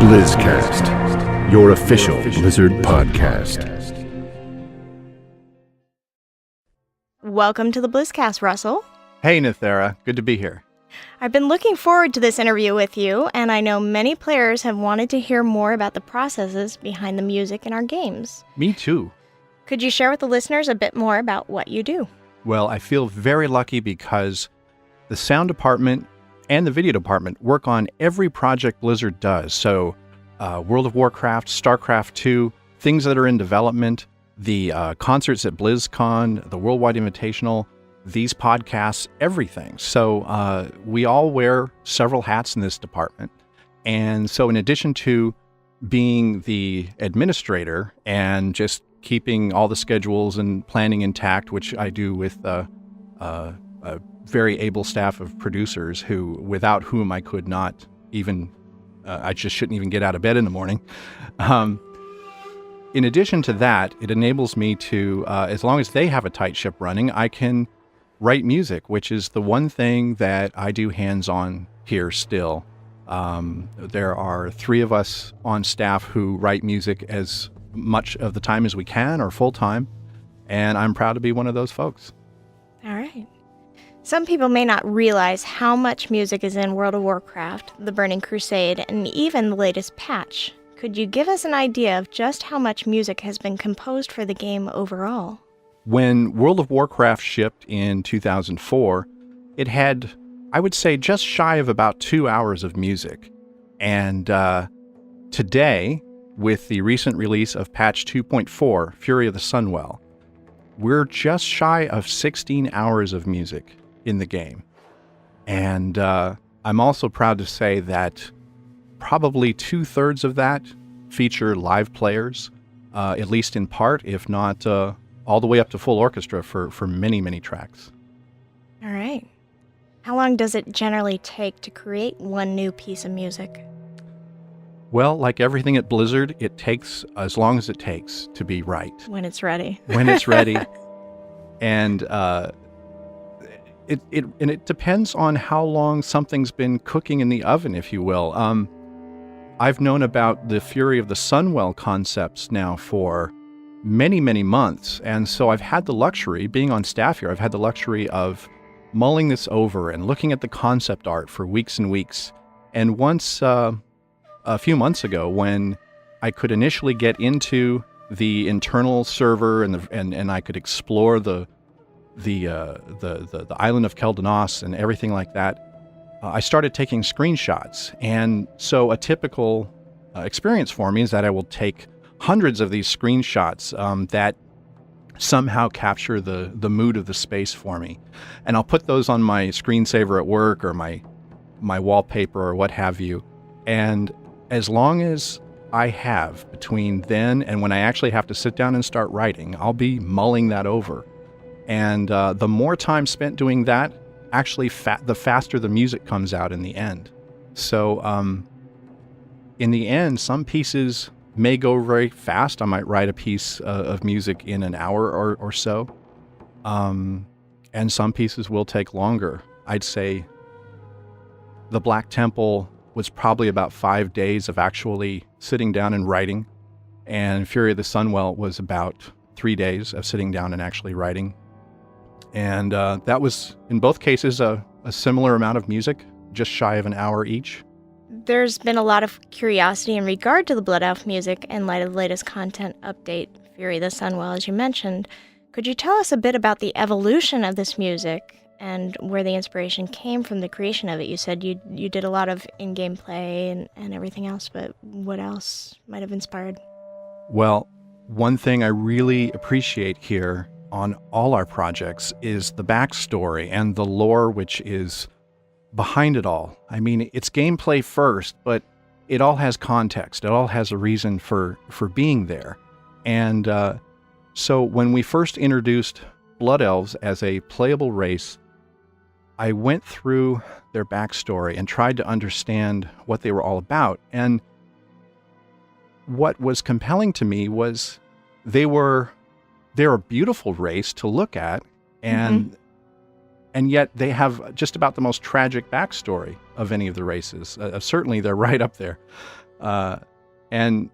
BlizzCast, your official Blizzard podcast. Welcome to the BlizzCast, Russell. Hey, Nthera. Good to be here. I've been looking forward to this interview with you, and I know many players have wanted to hear more about the processes behind the music in our games. Me too. Could you share with the listeners a bit more about what you do? Well, I feel very lucky because the sound department and the video department work on every project Blizzard does. So World of Warcraft, StarCraft 2, things that are in development, the concerts at BlizzCon, the Worldwide Invitational, these podcasts, everything. So we all wear several hats in this department. And so in addition to being the administrator and just keeping all the schedules and planning intact, which I do with a very able staff of producers without whom I could not even, I just shouldn't even get out of bed in the morning. In addition to that, it enables me to, as long as they have a tight ship running, I can write music, which is the one thing that I do hands-on here still. There are 3 of us on staff who write music as much of the time as we can, or full-time, and I'm proud to be one of those folks. All right. Some people may not realize how much music is in World of Warcraft, the Burning Crusade, and even the latest patch. Could you give us an idea of just how much music has been composed for the game overall? When World of Warcraft shipped in 2004, it had, I would say, just shy of about 2 hours of music. And today, with the recent release of patch 2.4, Fury of the Sunwell, we're just shy of 16 hours of music in the game. And I'm also proud to say that probably 2/3 of that feature live players, at least in part, if not all the way up to full orchestra for many, many tracks. All right. How long does it generally take to create one new piece of music? Well, like everything at Blizzard, it takes as long as it takes to be right. When it's ready. When it's ready. And it depends on how long something's been cooking in the oven, if you will. I've known about the Fury of the Sunwell concepts now for many, many months. And so I've had the luxury, being on staff here, I've had the luxury of mulling this over and looking at the concept art for weeks and weeks. And once, a few months ago, when I could initially get into the internal server and I could explore the island of Keldanos and everything like that, I started taking screenshots. And so a typical experience for me is that I will take hundreds of these screenshots that somehow capture the mood of the space for me. And I'll put those on my screensaver at work or my wallpaper or what have you. And as long as I have between then and when I actually have to sit down and start writing, I'll be mulling that over. And the more time spent doing that, actually the faster the music comes out in the end. So in the end, some pieces may go very fast. I might write a piece of music in an hour or so. And some pieces will take longer. I'd say the Black Temple was probably about 5 days of actually sitting down and writing. And Fury of the Sunwell was about 3 days of sitting down and actually writing. And that was, in both cases, a similar amount of music, just shy of an hour each. There's been a lot of curiosity in regard to the Blood Elf music in light of the latest content update, Fury of the Sunwell, as you mentioned. Could you tell us a bit about the evolution of this music and where the inspiration came from the creation of it? You said you did a lot of in-game play and everything else, but what else might have inspired? Well, one thing I really appreciate here on all our projects is the backstory and the lore which is behind it all. I mean, it's gameplay first, but it all has context. It all has a reason for being there. And so when we first introduced Blood Elves as a playable race, I went through their backstory and tried to understand what they were all about. And what was compelling to me was they're a beautiful race to look at, and yet they have just about the most tragic backstory of any of the races. Certainly they're right up there. And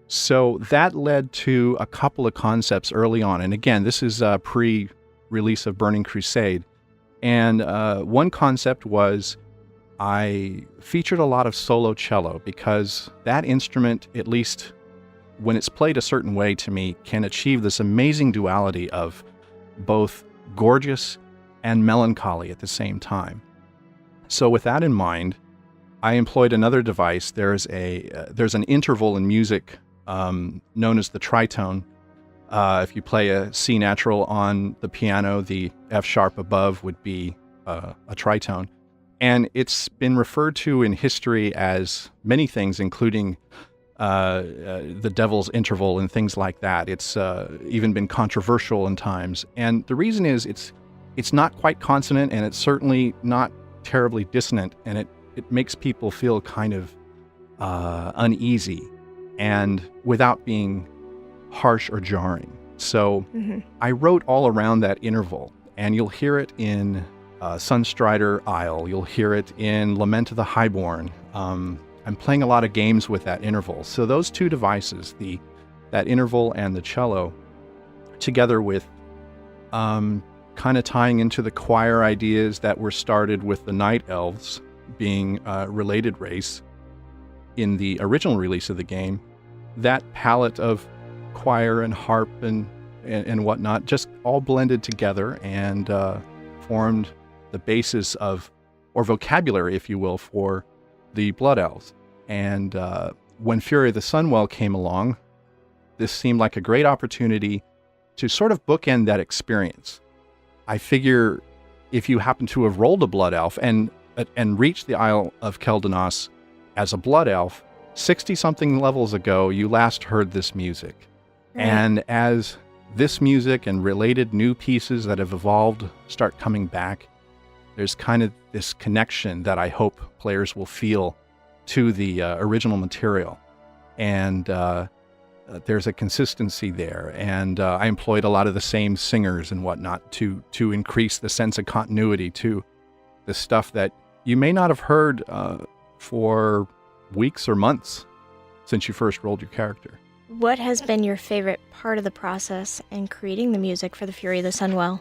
so that led to a couple of concepts early on. And again, this is pre-release of Burning Crusade. And one concept was I featured a lot of solo cello because that instrument, at least when it's played a certain way to me, can achieve this amazing duality of both gorgeous and melancholy at the same time. So with that in mind, I employed another device. There's an interval in music known as the tritone. If you play a C natural on the piano, the F sharp above would be a tritone. And it's been referred to in history as many things, including the devil's interval and things like that. It's even been controversial in times. And the reason is it's not quite consonant, and it's certainly not terribly dissonant, and it makes people feel kind of uneasy and without being harsh or jarring. So I wrote all around that interval, and you'll hear it in Sunstrider Isle. You'll hear it in Lament of the Highborn. I'm playing a lot of games with that interval. So those two devices, that interval and the cello, together with kind of tying into the choir ideas that were started with the night elves being a related race in the original release of the game, that palette of choir and harp and whatnot just all blended together and formed the basis of, or vocabulary, if you will, for the Blood Elves. And when Fury of the Sunwell came along, this seemed like a great opportunity to sort of bookend that experience. I figure if you happen to have rolled a Blood Elf and reached the Isle of Keldanos as a Blood Elf, 60-something levels ago, you last heard this music. Right. And as this music and related new pieces that have evolved start coming back, there's kind of this connection that I hope players will feel to the original material. And there's a consistency there. And I employed a lot of the same singers and whatnot to increase the sense of continuity to the stuff that you may not have heard for weeks or months since you first rolled your character. What has been your favorite part of the process in creating the music for the Fury of the Sunwell?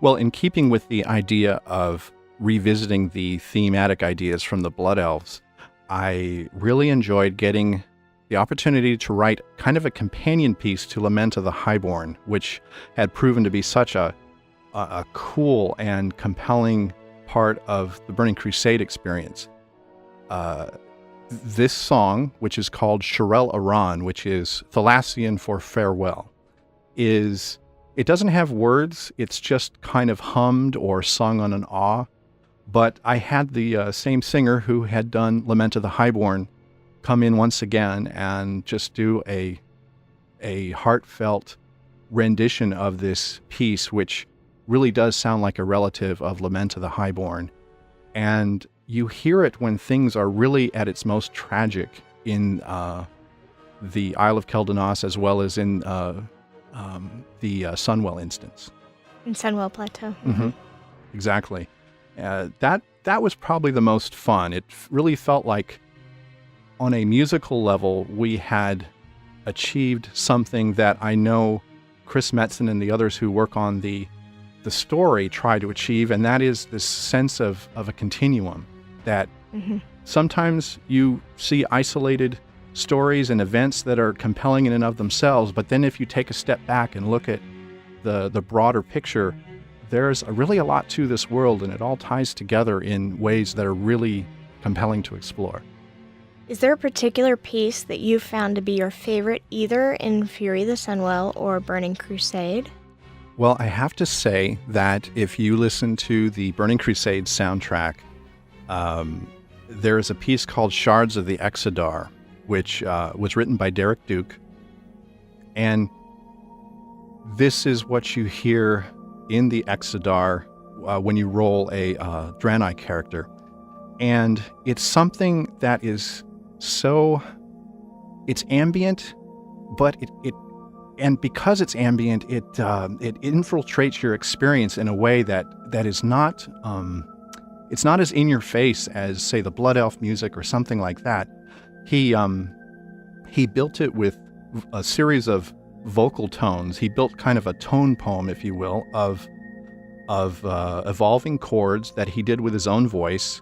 Well, in keeping with the idea of revisiting the thematic ideas from the Blood Elves, I really enjoyed getting the opportunity to write kind of a companion piece to Lament of the Highborn, which had proven to be such a cool and compelling part of the Burning Crusade experience. This song, which is called Shirel Aran, which is Thalassian for farewell, it doesn't have words. It's just kind of hummed or sung on an awe. But I had the same singer who had done Lament of the Highborn come in once again and just do a heartfelt rendition of this piece, which really does sound like a relative of Lament of the Highborn. And you hear it when things are really at its most tragic in the Isle of Keldanos, as well as in the Sunwell instance. In Sunwell Plateau. Mm-hmm. Exactly. That was probably the most fun. It really felt like, on a musical level, we had achieved something that I know Chris Metzen and the others who work on the story try to achieve, and that is this sense of a continuum that sometimes you see isolated stories and events that are compelling in and of themselves, but then if you take a step back and look at the broader picture, there's really a lot to this world, and it all ties together in ways that are really compelling to explore. Is there a particular piece that you found to be your favorite, either in Fury the Sunwell or Burning Crusade? Well, I have to say that if you listen to the Burning Crusade soundtrack, there is a piece called Shards of the Exodar, which was written by Derek Duke. And this is what you hear in the Exodar when you roll a Draenei character. And it's something that is it's ambient, but and because it's ambient, it infiltrates your experience in a way that is not, it's not as in your face as, say, the Blood Elf music or something like that. He built it with a series of vocal tones. He built kind of a tone poem, if you will, of evolving chords that he did with his own voice,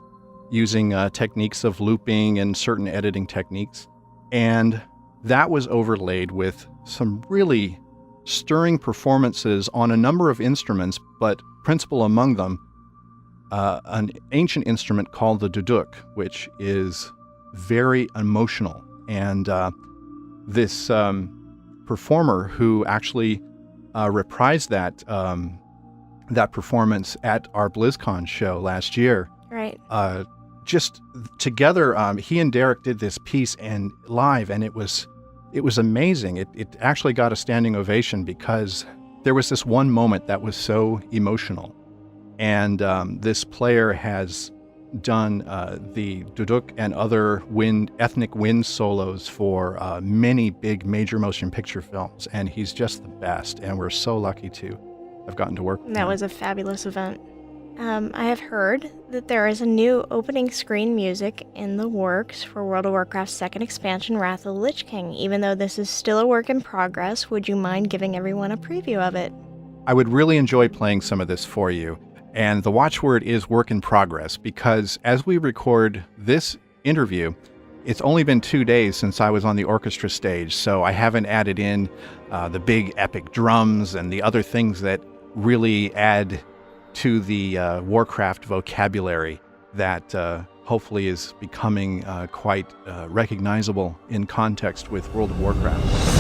using techniques of looping and certain editing techniques. And that was overlaid with some really stirring performances on a number of instruments, but principal among them, an ancient instrument called the duduk, which is very emotional. And this performer who actually reprised that performance at our BlizzCon show last year. Right. Just together, he and Derek did this piece and live, and it was amazing. It actually got a standing ovation because there was this one moment that was so emotional. And this player has done the duduk and other ethnic wind solos for many big major motion picture films, and he's just the best, and we're so lucky to have gotten to work with him. That was a fabulous event. I have heard that there is a new opening screen music in the works for World of Warcraft's second expansion, Wrath of the Lich King. Even though this is still a work in progress, would you mind giving everyone a preview of it? I would really enjoy playing some of this for you. And the watchword is work in progress, because as we record this interview, it's only been 2 days since I was on the orchestra stage, so I haven't added in the big epic drums and the other things that really add to the Warcraft vocabulary that hopefully is becoming quite recognizable in context with World of Warcraft.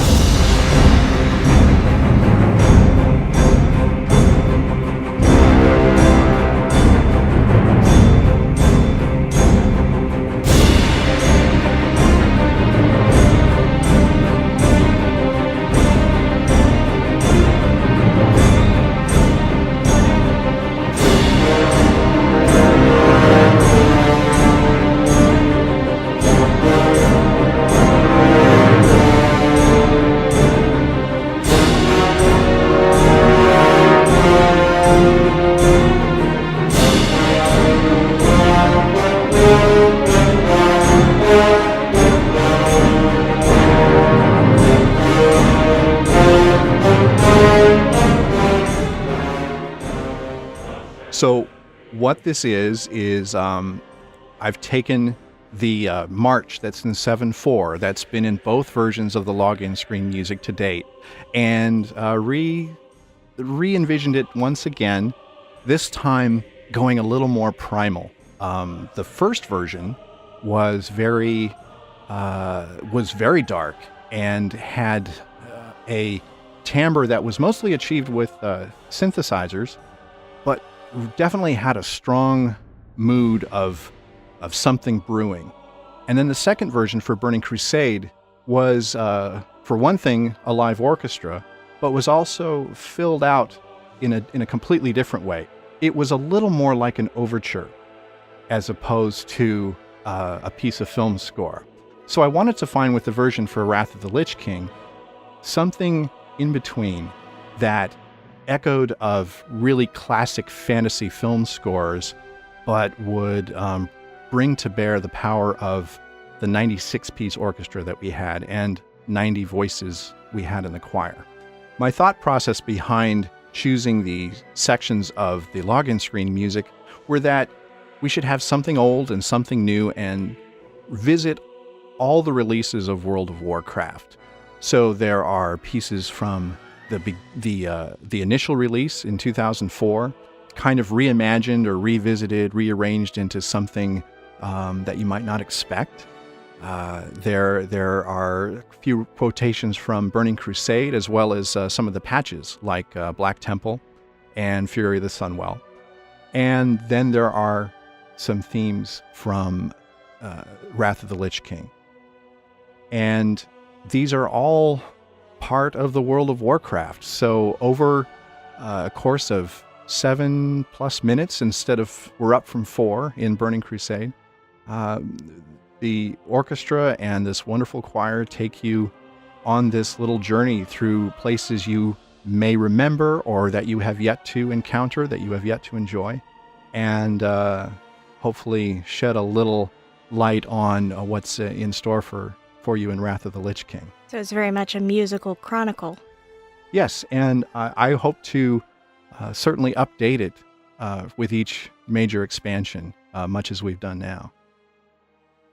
So what this is I've taken the march that's in 7.4, that's been in both versions of the login screen music to date, and re-envisioned it once again, this time going a little more primal. The first version was very dark and had a timbre that was mostly achieved with synthesizers, but definitely had a strong mood of something brewing. And then the second version for Burning Crusade was, for one thing, a live orchestra, but was also filled out in a completely different way. It was a little more like an overture as opposed to a piece of film score. So I wanted to find with the version for Wrath of the Lich King something in between that echoed of really classic fantasy film scores, but would bring to bear the power of the 96-piece orchestra that we had and 90 voices we had in the choir. My thought process behind choosing the sections of the login screen music were that we should have something old and something new and visit all the releases of World of Warcraft. So there are pieces from the initial release in 2004, kind of reimagined or revisited, rearranged into something that you might not expect. There are a few quotations from Burning Crusade, as well as some of the patches like Black Temple and Fury of the Sunwell. And then there are some themes from Wrath of the Lich King. And these are all part of the World of Warcraft. So over a course of 7+ minutes, instead of, we're up from 4 in Burning Crusade, the orchestra and this wonderful choir take you on this little journey through places you may remember or that you have yet to encounter, that you have yet to enjoy, and hopefully shed a little light on what's in store for you in Wrath of the Lich King. So it's very much a musical chronicle. Yes, and I hope to certainly update it with each major expansion, much as we've done now.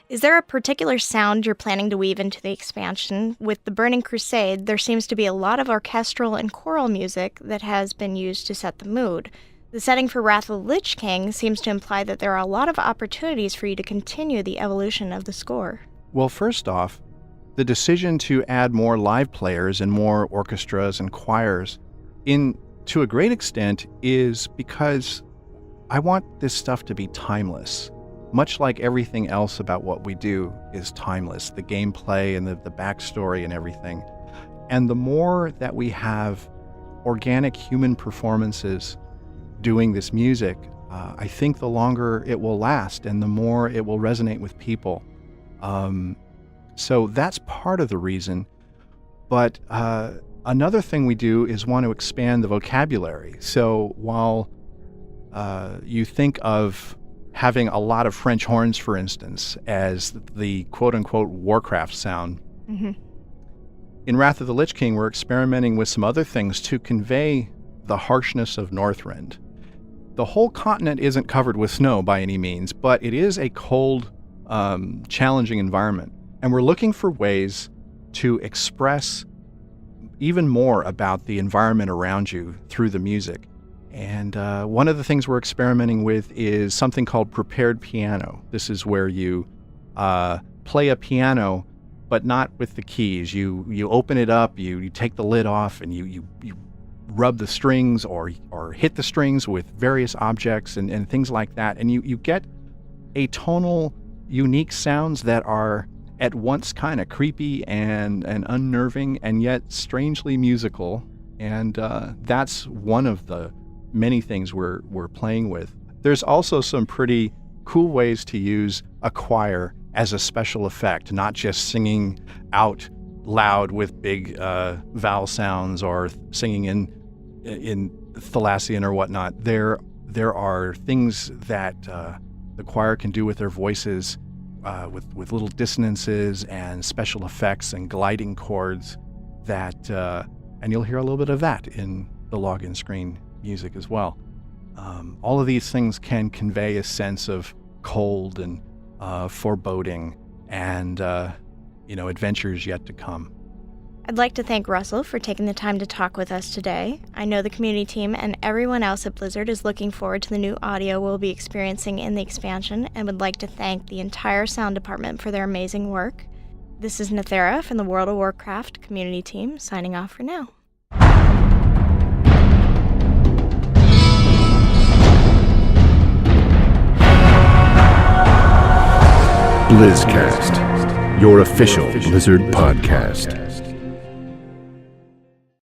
Is there a particular sound you're planning to weave into the expansion? With the Burning Crusade, there seems to be a lot of orchestral and choral music that has been used to set the mood. The setting for Wrath of the Lich King seems to imply that there are a lot of opportunities for you to continue the evolution of the score. Well, first off, the decision to add more live players and more orchestras and choirs to a great extent is because I want this stuff to be timeless. Much like everything else about what we do is timeless, the gameplay and the backstory and everything. And the more that we have organic human performances doing this music, I think the longer it will last and the more it will resonate with people. So that's part of the reason. But another thing we do is want to expand the vocabulary. So while you think of having a lot of French horns, for instance, as the quote-unquote Warcraft sound, in Wrath of the Lich King, we're experimenting with some other things to convey the harshness of Northrend. The whole continent isn't covered with snow by any means, but it is a cold, challenging environment. And we're looking for ways to express even more about the environment around you through the music. And one of the things we're experimenting with is something called prepared piano. This is where you play a piano, but not with the keys. You open it up, you take the lid off, and you rub the strings or hit the strings with various objects and things like that. And you get a tonal, unique sounds that are at once kind of creepy and unnerving and yet strangely musical. And that's one of the many things we're playing with. There's also some pretty cool ways to use a choir as a special effect, not just singing out loud with big vowel sounds or singing in Thalassian or whatnot. There are things that the choir can do with their voices, with little dissonances and special effects and gliding chords that, and you'll hear a little bit of that in the login screen music as well. All of these things can convey a sense of cold and foreboding and adventures yet to come. I'd like to thank Russell for taking the time to talk with us today. I know the community team and everyone else at Blizzard is looking forward to the new audio we'll be experiencing in the expansion and would like to thank the entire sound department for their amazing work. This is Nthera from the World of Warcraft community team signing off for now. BlizzCast, your official Blizzard podcast.